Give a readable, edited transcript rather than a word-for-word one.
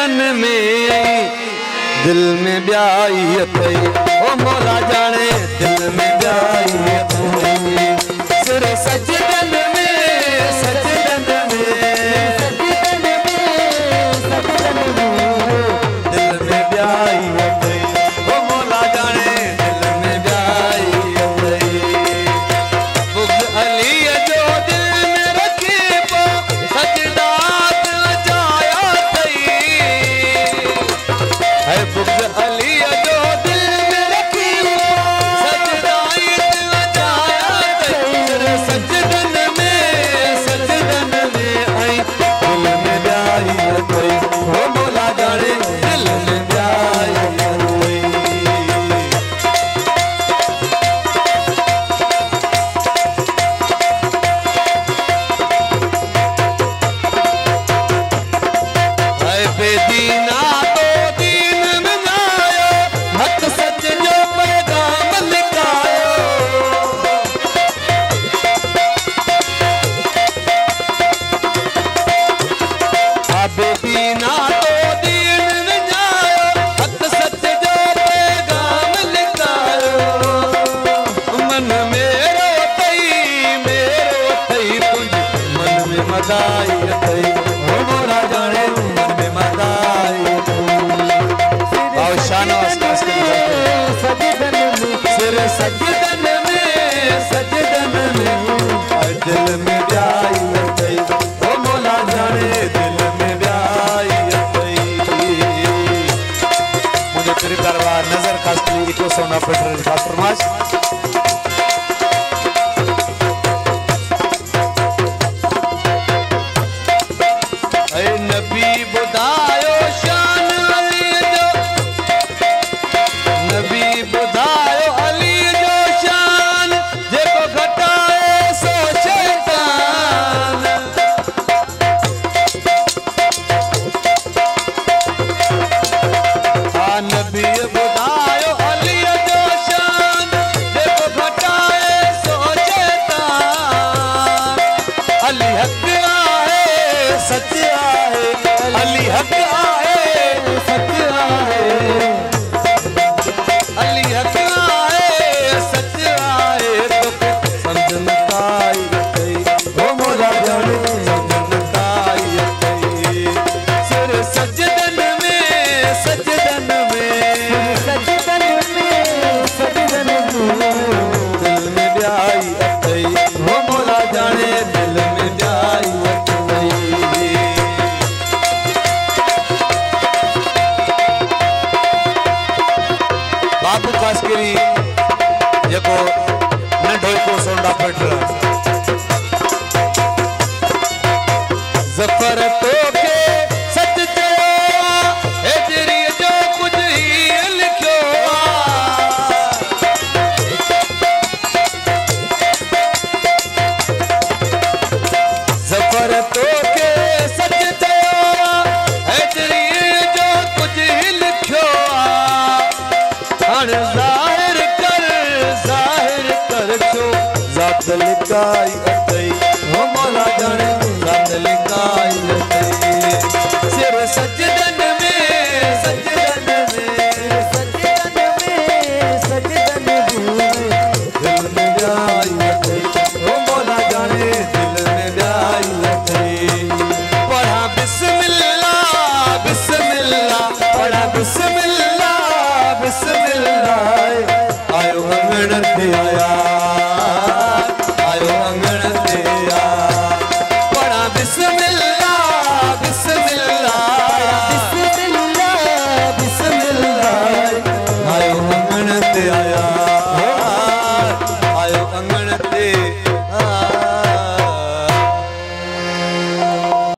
सजदन में दिल में ब्याई अथई ओ मौला जाने दिल में ब्याई अथई सिर सजदन में सजदन में दिल में ब्याई अथई ओ मौला जाने दिल में ब्याई अथई बुग़्ज़ अली जो दिल में रखे पो सजदा जाया अथई है बुग़्ज़ अली जो दिल में रखी सजदा जाया अथई सजदन में आई दिल में ब्याई अथई ओ मौला जाने दिल में ब्याई अथई है बेदीना तो दीन में आयो हक सच जो पैगाम लिखायो बेदीना तो दीन में आयो हक सच जो पैगाम लिखायो मन मेरो तई तुझ मन में मदाई अथई ओ मोरा जाने मन में मदाई आओ शान आवाज़ के सजदन में सिर सजदन में और दिल में ब्याई अथई ओ मौला जाने दिल में ब्याई अथई मुझे तेरी दरबार नजर खासली इको सोना पेट्रोल का फरमाश ऐ नबी बुधायो शान अली जो नबी बुधायो अली जो शान जेको घटाए सो शैतान नबी बुधायो अली जो शान जेको घटाए सो शैतान अली हक आहे सच आहे अली हक आहे सच आहे अली हक आहे सच आहे तोखे समझन ताई अथई ओ मौला जाने समझन ताई अथई सिर सजदन में सजदन में सजदन में दिल में ब्याई अथई ओ मौला जाने दिल में ब्याई अथई बाबू कास्करी जेको नंढो को सोंडा पेट्रोल ज़फ़र तोखे सच चयो हेजरी जो कुछ ही लिखियो ज़फ़र तोखे सच चयो हेजरी जो कुछ ही लिखियो हण ज़ाहिर कर छो ज़ात लिकाई अथई ओ मौला जाने ज़ात लिकाई अथई सिर सजदन में सजदन में सजदन में दिल में ब्याई अथई ओ मौला जाने दिल में ब्याई अथई पढ़ा बिस्मिल्लाह बिस्मिल्लाह पढ़ा बिस्मिल्लाह बिस्मिल्लाह आयो हमण थे आया